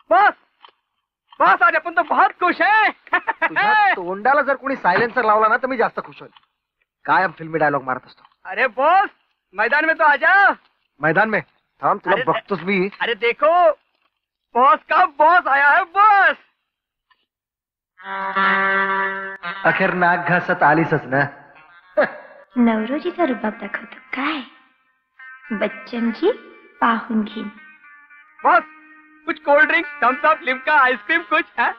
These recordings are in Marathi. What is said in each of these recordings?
बस बस, आज आपण तो बहुत खुश है. तुझ्या तोंडाला जर कोणी सायलेन्सर लावला ना तर मी जास्त खुश होईल. कायम फिल्मी डायलॉग मारत असतो. अरे बॉस, मैदान में तो आजा. मैदान में थांब, तुला अरे, बघतोस मी. अरे देखो, बॉस का बॉस आया है बॉस. अखेर नाक घासत आलीसच ना. नवरोजीचा रुबाब दाखवतो काय. बच्चनजी पाहून घेईन. बॉस, कुछ cold drink, Thums Up, Limca, ice cream कुछ है?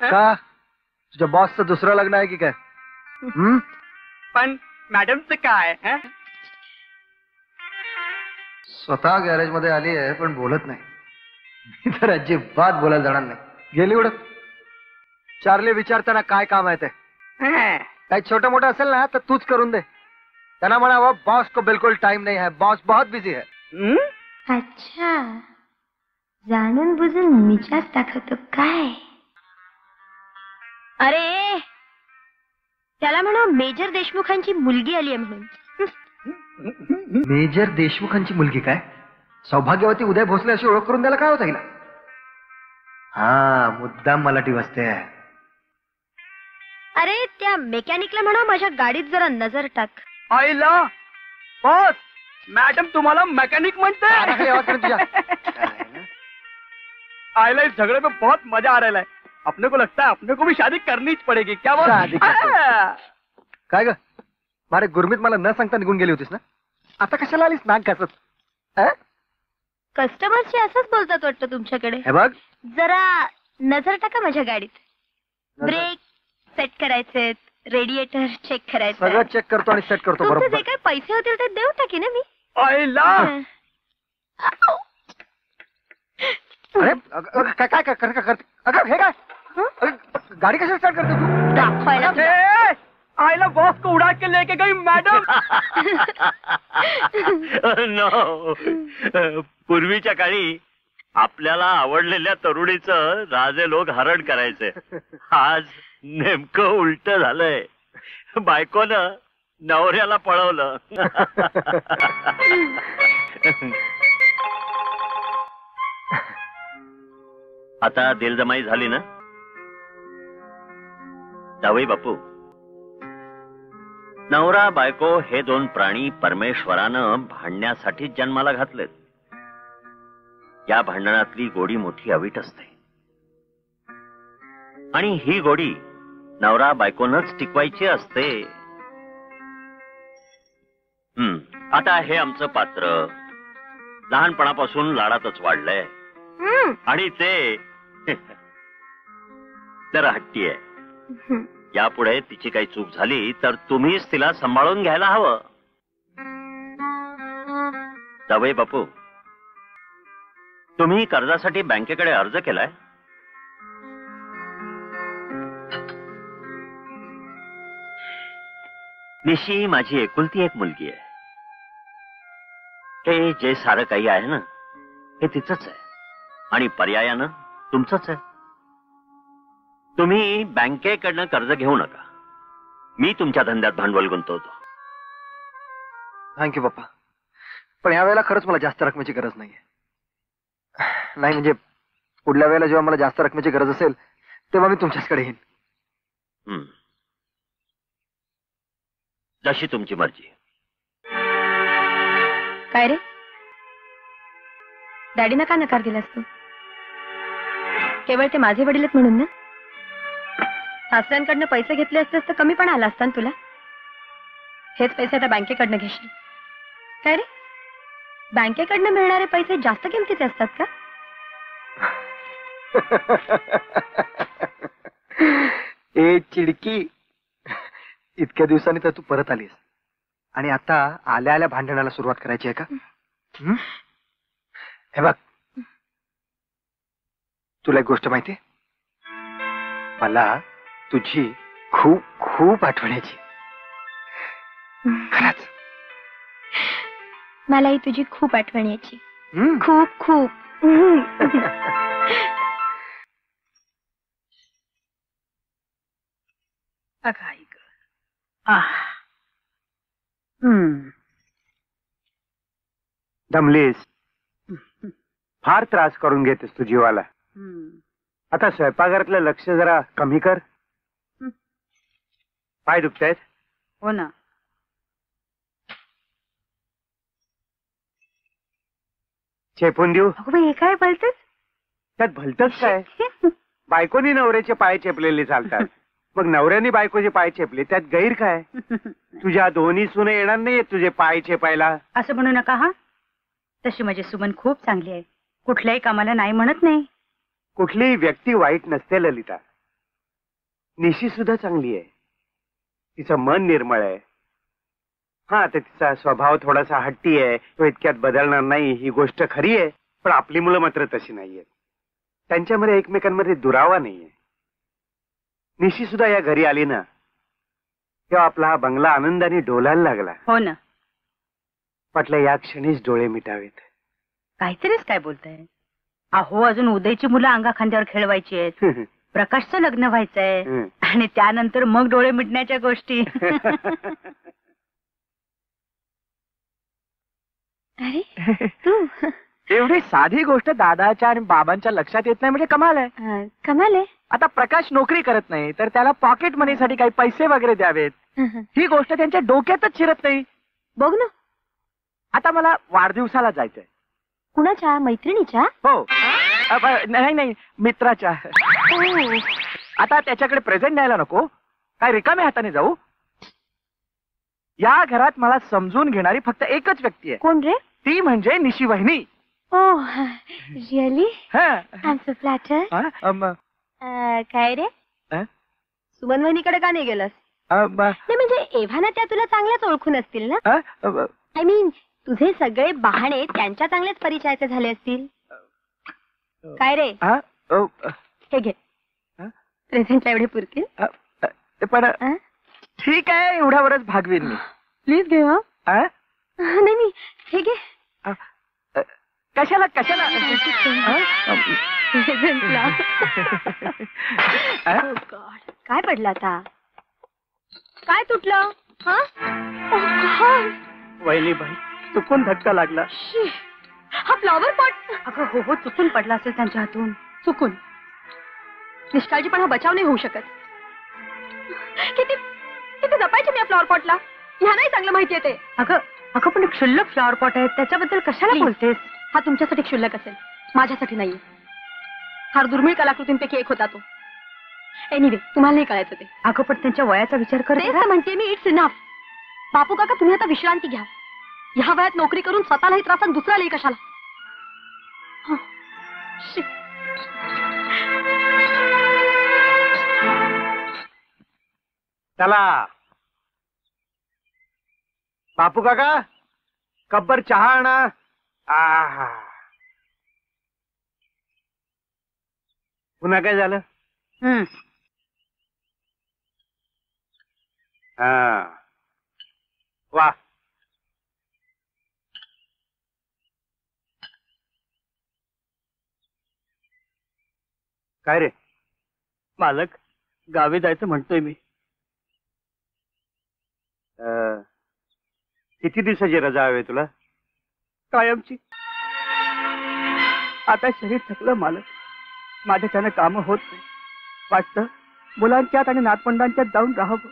का तुझ्या बॉसचं दुसरं लग्न आहे की काय? पण मॅडमचं काय है? स्वतः गॅरेज मध्ये आली आहे पण बोलत नाही. मी तर अजिबात बोलायला जाणार नाही. गेली उडत. चार्ली विचारताना काय काम आहे ते. काही छोटं मोठं असेल ना तर तूच करून दे. त्यांना म्हणावं बॉस को बिलकुल टाइम नहीं है, बॉस बहुत बिझी है. अच्छा, जाणून बुजून मिजाज दाखवतो काय. अरे त्याला म्हणा मेजर देशमुखांची मुलगी आली आहे म्हणून. मेजर देशमुखांची मुलगी काय? सौभाग्यवती उदय भोसले अशी ओळख करून द्यायला काय होतं हिला? हा, मुद्दाम मलाठी वाजते. अरे त्या मेकॅनिकला म्हणा माझ्या गाडीत जरा नजर टाक. आईला बॉस, मॅडम तुम्हाला मैकेनिक म्हणते. आईला इस झगड़े में बहुत मजा आ रहा है. अपने को लगता है अपने को भी शादी करनी ही पड़ेगी. क्या बोल? काय ग मारे गुरमीत मला न सांगता निघून गेली होतीस ना. आता कशाला आलीस नाक घासत? कस्टमरशी असंच बोलतात वाटतं तुमच्याकडे. हे बघ, जरा नजर टाका माझ्या गाडीत. ब्रेक सेट करायचे, रेडिएटर चेक करायचं. सगळं चेक करतो आणि सेट करतो तुमचे बरोबर. जे काही पैसे होतील ते देऊ टाकी ना मी. आईला अरे काय काय करते? अगं हे काय? गाडी कशाला स्टार्ट करते तू? दाखवायला तुला. आईला बॉस को उड़ा के लेके गई मैडम. नो, पूर्वीच्या काळी आपल्याला आवडलेल्या तरुणीचं राजे लोक हरण करायचे. आज नेमकं उलट झालंय. बायकोनं नवऱ्याला पळवलं. आता दिलजमाई झाली ना जावई बापू. नवरा बायको हे दोन प्राणी परमेश्वरानं भांडण्यासाठी जन्माला घातलेत. या भांडणातली गोडी मोठी अवीट असते आणि ही गोडी नवरा बायकोनच टिकवायची असते. आता हे आमचं पात्र लहानपणापासून लाडातच वाढलंय आणि ते तर हट्टी आहे. यापुढे तिची काही चूक झाली तर तुम्हीच तिला सांभाळून घ्यायला हवं. जावई बापू, तुम्ही कर्जासाठी बँकेकडे अर्ज केलाय? निशी माझी एकुलती एक मुलगी आहे. हे जे सारं काही आहे ना हे तिचंच आहे आणि पर्यायानं तुमचंच आहे. तुम्ही बँकेकडनं कर्ज घेऊ नका. मी तुमच्या धंद्यात भांडवल गुंतवतो. थँक्यू पप्पा, पण यावेळेला खरंच मला जास्त रकमेची गरज नाहीये. नाही म्हणजे पुढल्या वेळेला जेव्हा मला जास्त रकमेची गरज असेल तेव्हा मी तुमच्याचकडे येईन. जशी तुमची मर्जी. काय रे, डॅडीनं का नकार दिलास तू? केवळ ते माझे वडील आहेत म्हणून ना? सासऱ्यांकडनं पैसे घेतले असतेस तर कमी पण आला असता तुला. हेच पैसे आता बँकेकडनं घेशील काय रे? बँकेकडनं मिळणारे पैसे जास्त किमतीचे असतात का? ए चिडकी, इतक्या दिवसांनी तर तू परत आलीस आणि आता आल्या आल्या भांडणाला सुरुवात करायची आहे का? हे बघ, तुला एक गोष्ट माहितीये, मला तुझी खूप खूप आठवण यायची. खरंच मलाही तुझी खूप आठवण यायची. खूप खूप. दमलीस? फार त्रास करून घेतेस तू जीवाला. आता स्वयंपाकघरातलं लक्ष जरा कमी कर. पाय दुखतायत. हो ना. चेपून देऊ. हे काय बोलतेस? त्यात भलतच काय. बायकोनी नवऱ्याचे पाय चेपलेले चालतात, मग नवऱ्याने बायकोचे पाय चेपले त्यात गैर काय. तुझ्या दोन्ही सुने येणार नाही तुझे पाय चेपायला. असं म्हणू नका हा. तशी माझी सुमन खूप चांगली आहे, कुठल्याही कामाला नाही म्हणत नाही. कुठलीही व्यक्ती वाईट नसते ललिता. निशी सुद्धा चांगली आहे, तिचं मन निर्मळ आहे. हा, तर तिचा स्वभाव थोडासा हट्टी आहे, तो इतक्यात बदलणार नाही ही गोष्ट खरी आहे. पण आपली मुलं मात्र तशी नाहीये. त्यांच्यामध्ये एकमेकांमध्ये दुरावा नाहीये. निशी सुद्धा या घरी आली ना तेव्हा आपला हा बंगला आनंदाने डोलायला लागला. हो ना. म्हटलं या क्षणीच डोळे मिटावेत. काहीतरीच काय बोलताय. अहो, अजून उदयची मुलं अंगा खांद्यावर खेळवायची आहेत, प्रकाशचं लग्न व्हायचंय, आणि त्यानंतर मग डोळे मिटण्याच्या गोष्टी. अरे तू एवढी साधी गोष्ट दादाच्या आणि बाबांच्या लक्षात येत नाही म्हणजे कमाल आहे. कमाल आहे. आता प्रकाश नोकरी करत नाही तर त्याला पॉकेट मनीसाठी काही पैसे वगैरे द्यावेत, ही गोष्ट त्यांच्या डोक्यातच शिरत नाही. बघ ना. आता मला वाढदिवसाला जायचंय. कुणाच्या? मैत्रिणीच्या? हो. नाही, मित्राच्या. आता त्याच्याकडे प्रेझेंट न्यायला नको काय, रिकाम्या हाताने जाऊ. या घरात मला समजून घेणारी फक्त एकच व्यक्ती आहे. कोण रे? ती म्हणजे निशी वहिनी. Oh really? I am so flattered. काय रे, सुमन वहिनीकडे का नाही गेलास? नाही म्हणजे एव्हाना त्या तुला चांगल्याच ओळखून असतील ना. आय मीन तुझे सगळे बहाणे त्यांच्या चांगल्याच परिचयाचे झाले असतील. काय रे, हे घे. प्रेझेंटला एवढे पुरतील. पण ठीक आहे, एवढ्यावरच भागवीन मी. प्लीज घे. नाही मी हे घे. कशाला काय पडलं आता? काय तुटलं? वहिनी बाई चुकून धक्का लागला. हा फ्लॉवर पॉट. अगं हो हो, चुकून पडला असेल त्यांच्या हातून. चुकून. निष्काळजी पण हा बचाव नाही होऊ शकत. किती किती जपायचे मी या फ्लॉवर पॉटला. ह्या नाही चांगलं माहितीये ते. अगं पण क्षुल्लक फ्लॉवर पॉट आहे, त्याच्याबद्दल कशाला Please. बोलतेस? हा तुमच्यासाठी क्षुल्लक असेल, माझ्यासाठी नाहीये. फार दुर्मिळ कलाकृतींपैकी एक होता तो. एनिवे तुम्हाला नाही कळायचं ते. अगं पण त्यांच्या वयाचा विचार कर. तेच तर म्हणते मी, इट्स इनफ. बापू काका तुम्ही आता विश्रांती घ्या. ह्या वयात नोकरी करून स्वतःलाही त्रास आणि दुसऱ्यालाही कशाला. चला बापू काका, कब्बर चहा आणा. आहा, पुन्हा काय झालं? हा वा. काय रे? मालक, गावी जायचं म्हणतोय मी. किती दिवसाची रजा हवी तुला? कायमची. आता शरीर थकलं मालक, माझ्याच्यानं कामं होत नाही. वाटतं मुलांच्यात आणि नातवंडांच्यात जाऊन राहावं.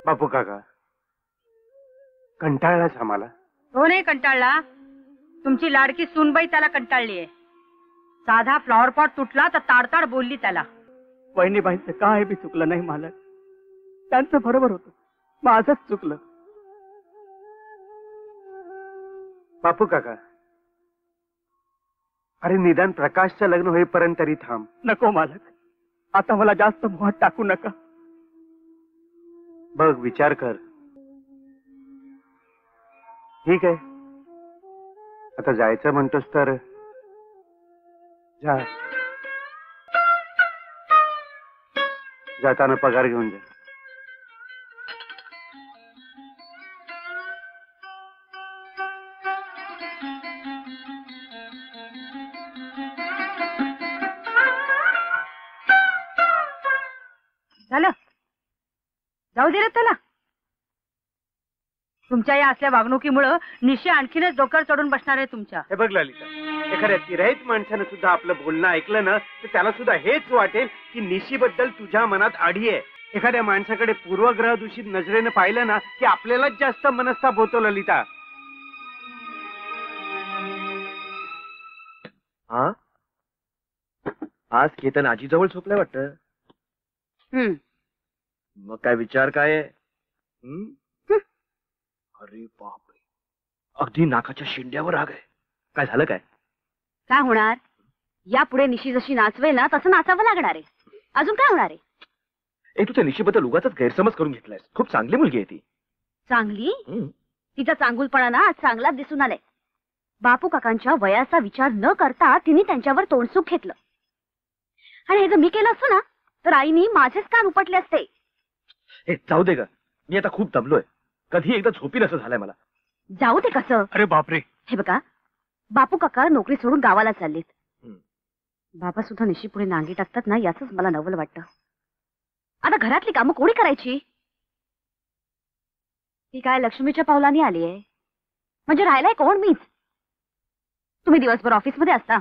बापू काका, कंटाळलाच आम्हाला. तो नाही कंटाळला, तुमची लाडकी सूनबाई त्याला कंटाळलीये. साधा फ्लॉवर पॉट तुटला तर ताडताड बोलली त्याला. वहिनीबाईंचं काय बी चुकलं नाही मालक, त्यांचं बरोबर होतं, माझंच चुकलं. बापू काका, अरे निदान प्रकाशचं लग्न होईपर्यंत तरी थांब. नको मालक, आता मला जास्त मोहात टाकू नका. बघ, विचार कर. ठीक आहे, आता जायचं म्हणतोस तर जा. जाताना पगार घेऊन जा. झालं, जाऊ दे रे त्याला. तुमच्या या असल्या वागणुकीमुळं निशी आणखीनच डोक्यावर चढून बसणार आहे तुमच्या. हे बघ ललिता, एखाद्या तिराईत माणसानं सुद्धा आपलं बोलणं ऐकलं ना तर त्याला सुद्धा हेच वाटेल की निशीबद्दल तुझ्या मनात आढी आहे. एखाद्या माणसाकडे पूर्वग्रह दूषित नजरेनं पाहिलं ना की आपल्यालाच जास्त मनस्ताप होतो ललिता. हा आज केतन आजीजवळ झोपलाय वाटतं. मग काय विचार काय आहे? अरे बापरे, अगदी नाकाच्या शिंड्यावर राग आहे. काय झालं काय? काय होणार? यापुढे निशी जशी नाचवेल ना तसं नाचावं लागणार आहे. अजून काय होणार आहे? तू त्या निशीबद्दल उगाच गैरसमज करून घेतलायस. खूप चांगली मुलगी आहे ती. चांगली? तिचा चांगुलपणा ना आज चांगलाच दिसून आलाय. बापू काकांच्या वयाचा विचार न करता तिने त्यांच्यावर तोंडसुख घेतलं. आणि हे जर मी केलं असतं ना तर आईनी माझेच कान उपटले असते. हे जाऊ दे ग, मी आता खूप दमलोय. कधी एकदा झोपीन असं झालंय मला. जाऊ दे कसं? अरे बापरे. हे बघा, बापू काका नोकरी सोडून गावाला चाललेत. बाबा सुद्धा निशी पुढे नांगी टाकतात ना याच मला नवल वाटतं. आता घरातली कामं कोणी करायची? ती काय लक्ष्मीच्या पावलाने आली आहे म्हणजे राहिलाय कोण? मीच. तुम्ही दिवसभर ऑफिसमध्ये असता.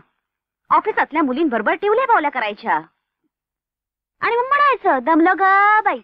ऑफिसातल्या मुलींबरोबर टिवल्या पावल्या करायच्या आणि मग म्हणायचं दमलं ग बाई.